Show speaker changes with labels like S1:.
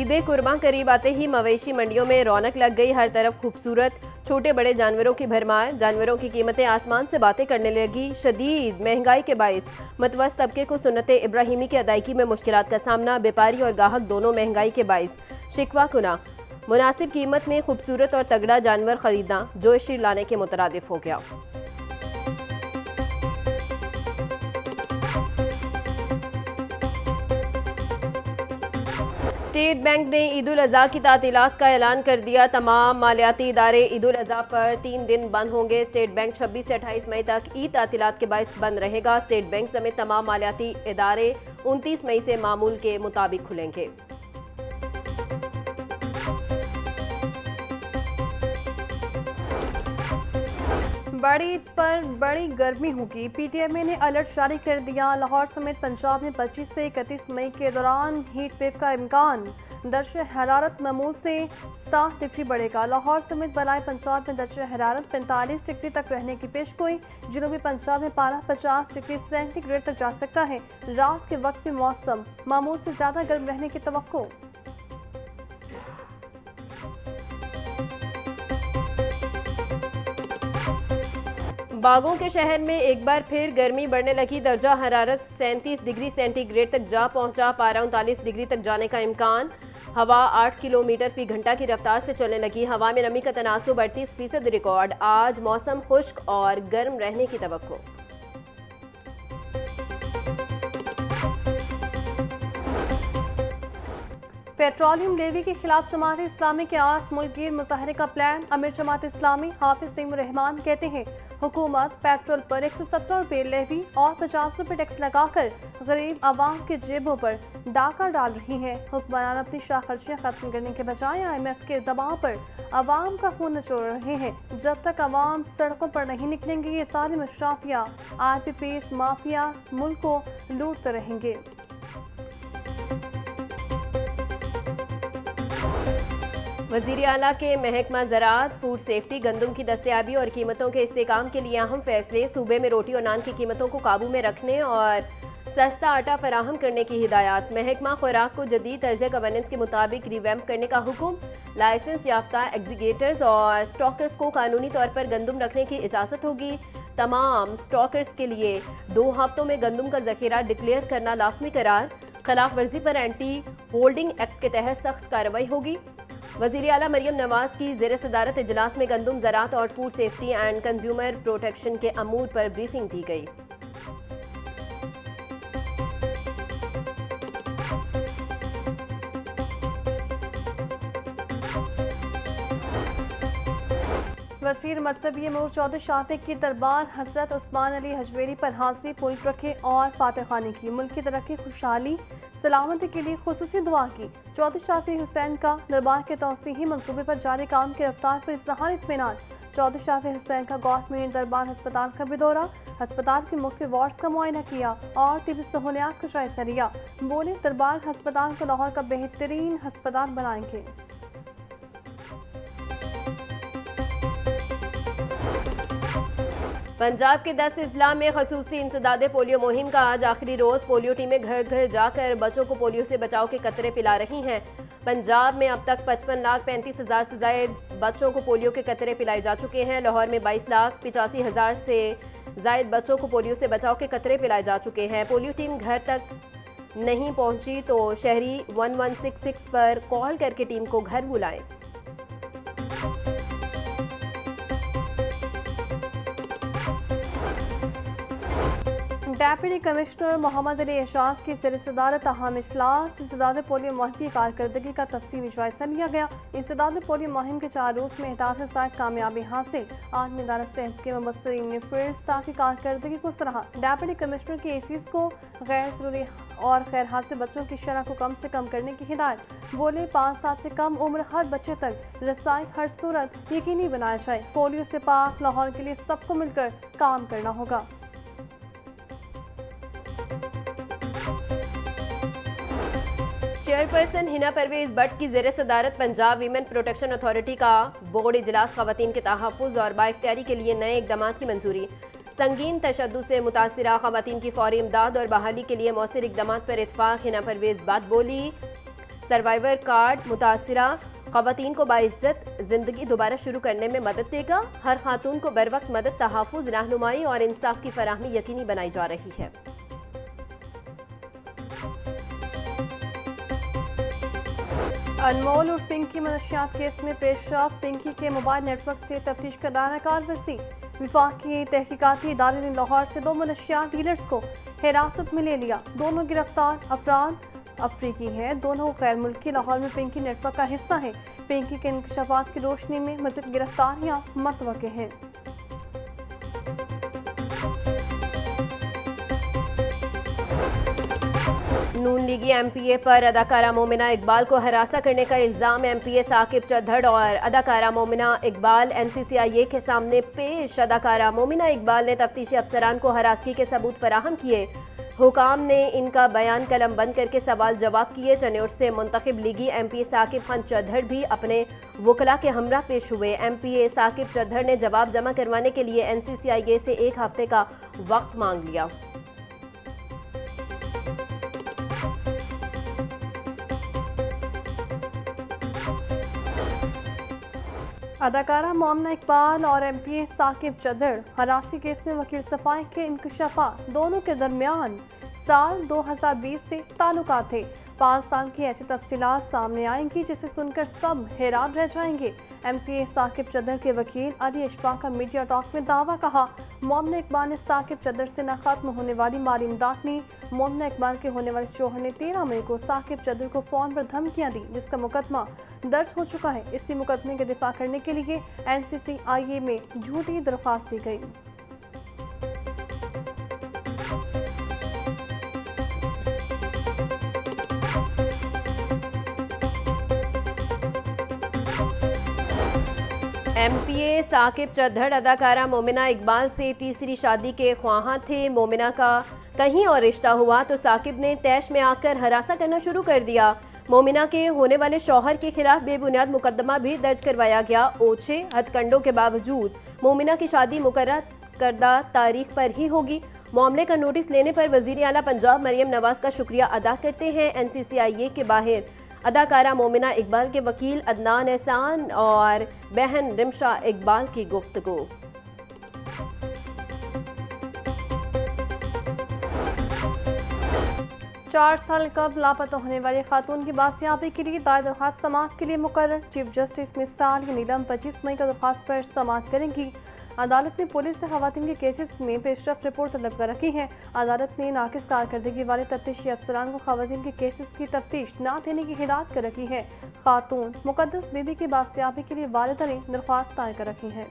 S1: ईद कुर्बान करीब आते ही मवेशी मंडियों में रौनक लग गई। हर तरफ खूबसूरत छोटे बड़े जानवरों की भरमार। जानवरों की कीमतें आसमान से बातें करने लगी। शदीद महंगाई के बाइस मतवस्त तबके को सुन्नते इब्राहिमी की अदायगी में मुश्किलात का सामना। व्यापारी और गाहक दोनों महंगाई के बाइस शिकवा कुना। मुनासिब कीमत में खूबसूरत और तगड़ा जानवर खरीदना जोश लाने के मुतरादिफ हो गया। स्टेट बैंक ने ईद उल अज़हा की तातीलात का ऐलान कर दिया। तमाम मालियाती इदारे ईद उल अज़हा पर 3 दिन बंद होंगे। स्टेट बैंक 26 से 28 मई तक ईद तातीलात के बाइस बंद रहेगा। स्टेट बैंक समेत तमाम मालियाती इदारे 29 मई से मामूल के मुताबिक खुलेंगे।
S2: बड़ी ईद पर बड़ी गर्मी होगी। पीटीएमए ने अलर्ट जारी कर दिया। लाहौर समेत पंजाब में 25 से 31 मई के दौरान हीट वेव का इम्कान। दर्जे हरारत मामूल से 7 डिग्री बढ़ेगा। लाहौर समेत बलाए पंजाब में दर्जे हरारत 45 डिग्री तक रहने की पेशगोई। जनूबी पंजाब में पारा 50 डिग्री सेंटीग्रेड तक जा सकता है। रात के वक्त भी मौसम मामूल से ज़्यादा गर्म रहने की तवक्को।
S1: बागों के शहर में एक बार फिर गर्मी बढ़ने लगी। दर्जा हरारत 37 डिग्री सेंटीग्रेड तक जा पहुंचा। पारा 39 डिग्री तक जाने का इम्कान। हवा 8 किलोमीटर फी घंटा की रफ्तार से चलने लगी। हवा में नमी का तनासुब 38% रिकॉर्ड। आज मौसम खुश्क और गर्म रहने की तवक्को।
S2: पेट्रोलियम लेवी के खिलाफ जमात इस्लामी के आज मुल्कगीर मुजाहरे का प्लान। अमीर जमात इस्लामी हाफिज तैमूर रहमान कहते हैं हुकूमत पेट्रोल पर 170 रुपये लेवी और 50 रुपये टैक्स लगाकर गरीब आवाम के जेबों पर डाका डाल रही है। हुक्मरान अपनी शाह खर्चियाँ खत्म करने के बजाय IMF के दबाव पर आवाम का खून निचोड़ रहे हैं। जब तक आवाम सड़कों पर नहीं निकलेंगे ये सारी मशराफिया RPPs माफिया मुल्क को लूटते रहेंगे।
S1: वज़ीर आला के महकमा ज़राअत फूड सेफ्टी गंदम की दस्तयाबी और कीमतों के इस्तेकाम के लिए अहम फैसले। सूबे में रोटी और नान की कीमतों को काबू में रखने और सस्ता आटा फराहम करने की हिदायत। महकमा खुराक को जदीद तर्ज़ गवर्नेंस के मुताबिक रिवैम्प करने का हुक्म। लाइसेंस याफ्ता एग्जीक्यूटर्स और स्टॉकर्स को कानूनी तौर पर गंदम रखने की इजाज़त होगी। तमाम स्टॉकर्स के लिए 2 हफ्तों में गंदम का ज़ख़ीरा डिक्लेयर करना लाजमी करार। खिलाफ वर्जी पर एंटी होल्डिंग एक्ट के तहत सख्त कार्रवाई होगी। वज़ीर आला मरियम नवाज की ज़ेर सदारत इजलास में गंदम ज़राअत और food safety and consumer protection के अमूर पर ब्रीफिंग दी गई।
S2: वसीर मजहबी अमूर चौधरी शाफी की दरबार हजरत उस्मान अली हजवेरी पर हाजिरी पुलिस रखे और फातह खानी की। मुल्क की तरक्की खुशहाली सलामती के लिए खुसूसी दुआ की। चौधरी शाफी हुसैन का दरबार के तौसीही मनसूबे पर जारी काम की रफ्तार पर इज़हार इत्मीनान। चौधरी शाफी हुसैन का गवर्नमेंट दरबार अस्पताल का भी दौरा। अस्पताल के मुख्य वार्ड्स का मुआयना किया और तिबी सहूलियात का जायजा लिया। बोले दरबार अस्पताल को लाहौर का बेहतरीन अस्पताल बनाएंगे।
S1: पंजाब के 10 अजला में खसूसी इंसदादे पोलियो मुहिम का आज आखिरी रोज़। पोलियो टीमें घर घर जाकर बच्चों को पोलियो से बचाव के कतरे पिला रही हैं। पंजाब में अब तक 55,35,000 से ज़ायद बच्चों को पोलियो के कतरे पिलाए जा चुके हैं। लाहौर में 22,85,000 से ज़ायद बच्चों को पोलियो से बचाव के कतरे पिलाए जा चुके हैं। पोलियो टीम घर तक नहीं पहुंची तो शहरी 1166 पर कॉल करके टीम को घर बुलाएं।
S2: डेप्यूटी कमिश्नर मोहम्मद अली एजाज की ज़ेर सदारत अहम इजलास। इंसदाद पोलियो मुहिम की कारकर्दगी का तफसीली जायजा लिया गया। इंसदाद पोलियो मुहिम के 4 रोज़ में 10 से ज़ायद कामयाबी हासिल। आलमी इदारा सेहत के मुबस्सरीन ने फील्ड स्टाफ की कारकर्दगी को सराहा। डेप्यूटी कमिश्नर की ACs को गैर ज़रूरी और खैर हासिल बच्चों की शरह को कम से कम करने की हिदायत। बोले 5 साल से कम उम्र हर बच्चे तक रसाई हर सूरत यकीनी बनाया जाए। पोलियो से पाक लाहौर के लिए सबको मिलकर काम करना होगा।
S1: चेयरपर्सन हिना परवेज भट्ट की ज़ेर सदारत पंजाब वीमेन प्रोटेक्शन अथॉरिटी का बोर्ड इजलास ख़वातीन के तहफ़्फ़ुज़ और बाइख्तियारी के लिए नए इक़दाम की मंजूरी। संगीन तशद्दुद से मुतासिरा ख़वातीन की फ़ौरी इमदाद और बहाली के लिए मौसर इक़दाम पर इत्फ़ाक़। हिना परवेज भट्ट बोली सर्वाइवर कार्ड मुतासिरा ख़वातीन को बाइज्जत ज़िंदगी दोबारा शुरू करने में मदद देगा। हर खातून को बर वक्त मदद, तहफ़्फ़ुज़, रहनुमाई और इंसाफ की फराहमी यकीनी बनाई जा रही है।
S2: अनमोल और पिंकी मनशियात केस में पेशरफ, पिंकी के मोबाइल नेटवर्क से तफ्तीश का दायरा वसी। विफाकी तहकीकाती इदारे ने लाहौर से 2 मनशियात डीलर्स को हिरासत में ले लिया। दोनों गिरफ्तार अफराद अफ्रीकी हैं। दोनों गैर मुल्की लाहौर में पिंकी नेटवर्क का हिस्सा हैं। पिंकी के इंकशाफात की रोशनी में मज़ीद गिरफ्तारियाँ मतवक्के हैं।
S1: नून लीगी एमपीए पर अदाकारा मोमिना इकबाल को हरासा करने का इल्ज़ाम। एमपीए साकिब चद्दड़ और अदाकारा मोमिना इकबाल एनसीसीआईए के सामने पेश। अदाकारा मोमिना इकबाल ने तफ्तीशी अफसरान को हरासगी के सबूत फराहम किए। हुकाम ने इनका बयान कलम बंद करके सवाल जवाब किए। चन्योट से मुंतखब लीगी एमपीए साकिब खान चद्दड़ भी अपने वकला के हमरा पेश हुए। एमपीए साकिब चद्दड़ ने जवाब जमा करवाने के लिए एनसीसीआईए से 1 हफ्ते का वक्त मांग लिया।
S2: अदाकारा मोमिना इकबाल और एमपीए साकिब चद्दड़ हरासगी केस में वकील सफाई के इंकशाफात। दोनों के दरमियान साल 2020 से ताल्लुकात थे। 5 साल की ऐसी तफसीलात सामने आएंगी जिसे सुनकर सब हैरान रह जाएंगे। एमपीए साकिब चद्दड़ के वकील अली अशफाक का मीडिया टॉक में दावा कहा, मोमिना इकबाल ने साकिब चद्दड़ से न खत्म होने वाली माली इमदाद ली। मोमिना इकबाल के होने वाले शौहर ने 13 मई को साकिब चद्दड़ को फोन पर धमकियां दी, जिसका मुकदमा दर्ज हो चुका है। इसी मुकदमे के दिफा करने के लिए एनसीसीआईए में झूठी दरख्वास्त दी गई।
S1: एमपीए साकिब चद्दड़ अदाकारा मोमिना इकबाल से तीसरी शादी के ख्वाहां थे। मोमिना का कहीं और रिश्ता हुआ तो साकिब ने तैश में आकर हरासा करना शुरू कर दिया। मोमिना के होने वाले शौहर के खिलाफ बेबुनियाद मुकदमा भी दर्ज करवाया गया। ओछे हथकंडों के बावजूद मोमिना की शादी मुकर्रर करदा तारीख पर ही होगी। मामले का नोटिस लेने पर वजीर आला पंजाब मरियम नवाज का शुक्रिया अदा करते हैं। एनसीसीआईए के बाहर अदाकारा मोमिना इकबाल के वकील अदनान एहसान और बहन रिमशा इकबाल की गुफ्तगू।
S2: चार साल कबल लापता होने वाली खातून की बासियाबी के लिए दायर दरख्वास्त समाअत के लिए मुकर्रर। चीफ जस्टिस मिसाल की नीलम 25 मई का दरख्वास्त पर समाअत करेंगी। अदालत ने पुलिस से खवातीन के केसेस में पेशरफ रिपोर्ट तलब कर रखी है। अदालत ने नाकिस कारकर्दगी वाले तफ्तीशी अफसरान को खवातीन के केसेस की तफ्तीश न देने की हिदायत कर रखी है। खातून मुकद्दस बीबी की बासियाबी के लिए वालिदा ने दरख्वास्त दायर कर रखी है।